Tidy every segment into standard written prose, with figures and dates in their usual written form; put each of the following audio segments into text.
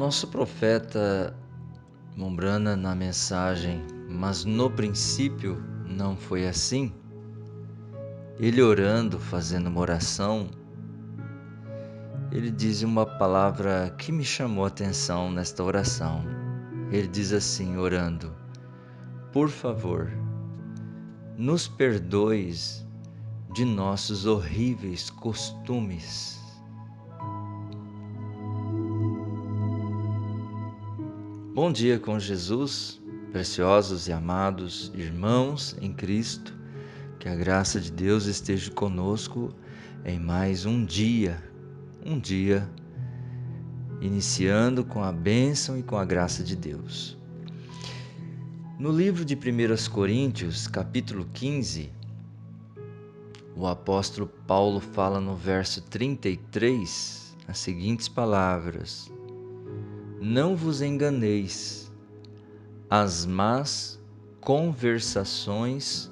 Nosso profeta Mombrana, na mensagem "Mas no princípio não foi assim", ele orando, fazendo uma oração, ele diz uma palavra que me chamou a atenção nesta oração. Ele diz assim, orando: "Por favor, nos perdoes de nossos horríveis costumes." Bom dia com Jesus, preciosos e amados irmãos em Cristo. Que a graça de Deus esteja conosco em mais um dia iniciando com a bênção e com a graça de Deus. No livro de 1 Coríntios, capítulo 15, o apóstolo Paulo fala no verso 33 as seguintes palavras: "Não vos enganeis, as más conversações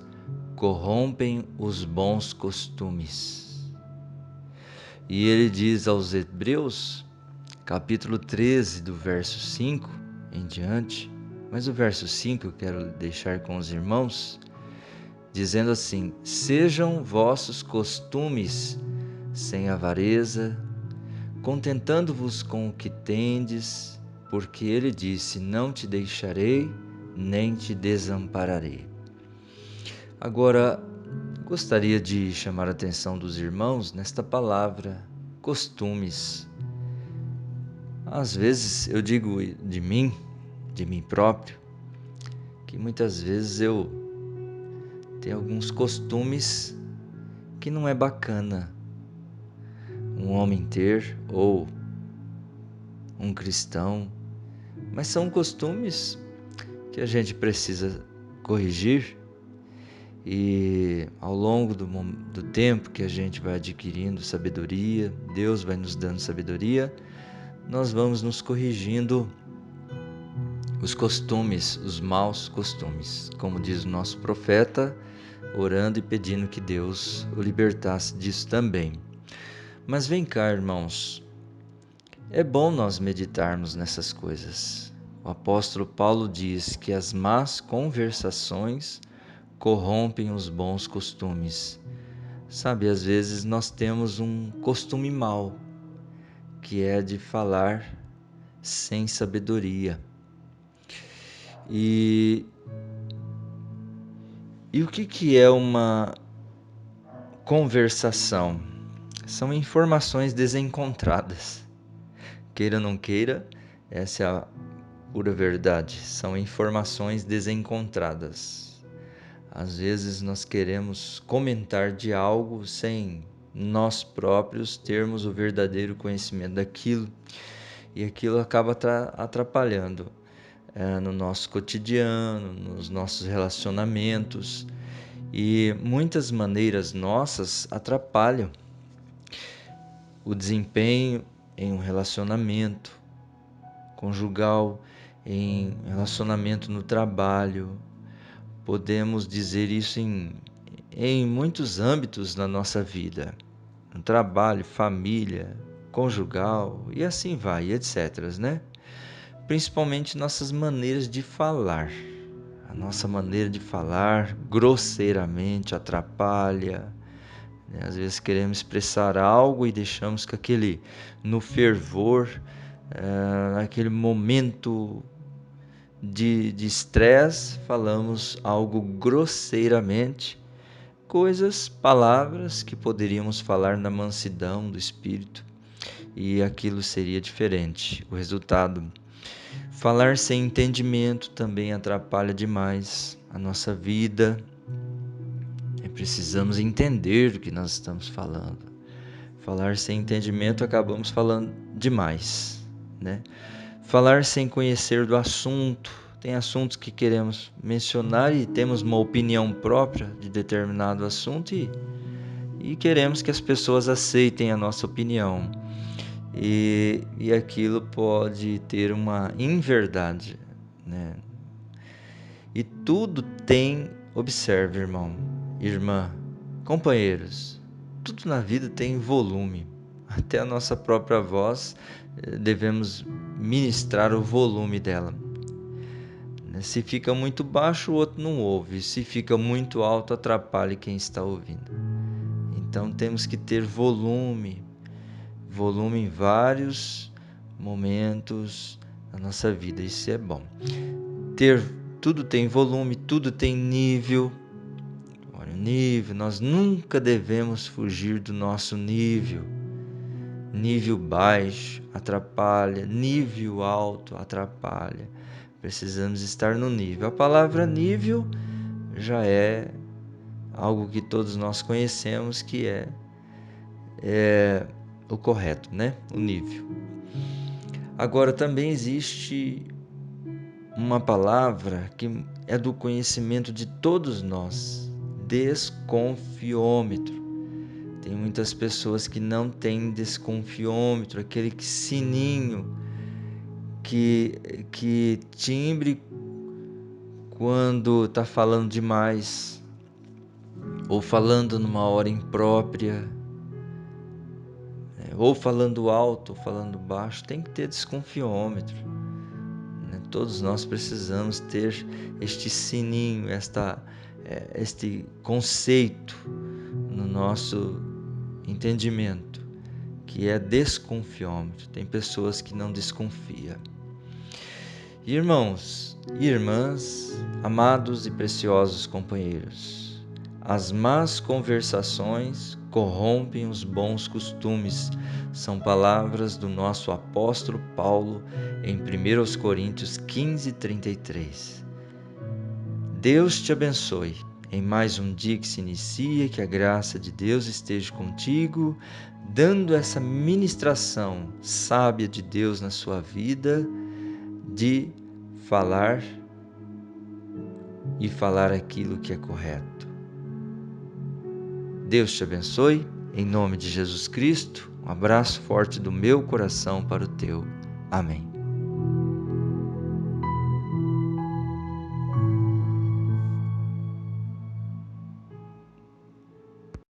corrompem os bons costumes." E ele diz aos Hebreus, capítulo 13, do verso 5 em diante, mas o verso 5 eu quero deixar com os irmãos, dizendo assim: "Sejam vossos costumes sem avareza, contentando-vos com o que tendes, porque ele disse: não te deixarei, nem te desampararei." Agora, gostaria de chamar a atenção dos irmãos nesta palavra, costumes. Às vezes eu digo de mim próprio, que muitas vezes eu tenho alguns costumes que não é bacana um homem ter ou um cristão, mas são costumes que a gente precisa corrigir. E ao longo do tempo que a gente vai adquirindo sabedoria, Deus vai nos dando sabedoria, nós vamos nos corrigindo os costumes, os maus costumes, como diz o nosso profeta, orando e pedindo que Deus o libertasse disso também. Mas vem cá, irmãos, é bom nós meditarmos nessas coisas. O apóstolo Paulo diz que as más conversações corrompem os bons costumes. Sabe, às vezes nós temos um costume mau, que é de falar sem sabedoria. E o que é uma conversação? São informações desencontradas. Queira ou não queira, essa é a pura verdade. São informações desencontradas. Às vezes nós queremos comentar de algo sem nós próprios termos o verdadeiro conhecimento daquilo, e aquilo acaba atrapalhando no nosso cotidiano, nos nossos relacionamentos, e muitas maneiras nossas atrapalham o desempenho em um relacionamento conjugal, em relacionamento no trabalho. Podemos dizer isso em muitos âmbitos na nossa vida, no trabalho, família, conjugal e assim vai, etc, né? Principalmente nossas maneiras de falar. A nossa maneira de falar grosseiramente atrapalha, né? Às vezes queremos expressar algo e deixamos que no fervor, naquele momento de estresse, falamos algo grosseiramente, palavras que poderíamos falar na mansidão do espírito, e aquilo seria diferente. O resultado, falar sem entendimento também atrapalha demais a nossa vida. Precisamos entender o que nós estamos falando. Falar sem entendimento, acabamos falando demais, né? Falar sem conhecer do assunto. Tem assuntos que queremos mencionar e temos uma opinião própria de determinado assunto e queremos que as pessoas aceitem a nossa opinião. E aquilo pode ter uma inverdade, né? E tudo tem, observe, irmão, irmã, companheiros, tudo na vida tem volume. Até a nossa própria voz devemos ministrar o volume dela. Se fica muito baixo, o outro não ouve. Se fica muito alto, atrapalha quem está ouvindo. Então temos que ter volume em vários momentos da nossa vida. Isso é bom. Tudo tem volume, tudo tem nível. Olha, o nível, nós nunca devemos fugir do nosso nível. Nível baixo atrapalha, nível alto atrapalha. Precisamos estar no nível. A palavra nível já é algo que todos nós conhecemos, que é o correto, né? O nível. Agora também existe uma palavra que é do conhecimento de todos nós: desconfiômetro. Tem muitas pessoas que não têm desconfiômetro, aquele sininho que timbre quando está falando demais ou falando numa hora imprópria, ou falando alto ou falando baixo. Tem que ter desconfiômetro, né? Todos nós precisamos ter este sininho, este conceito no nosso entendimento, que é desconfiômetro. Tem pessoas que não desconfiam. Irmãos e irmãs, amados e preciosos companheiros, as más conversações corrompem os bons costumes. São palavras do nosso apóstolo Paulo em 1 Coríntios 15:33. Deus te abençoe em mais um dia que se inicia, que a graça de Deus esteja contigo, dando essa ministração sábia de Deus na sua vida, de falar e falar aquilo que é correto. Deus te abençoe, em nome de Jesus Cristo. Um abraço forte do meu coração para o teu. Amém.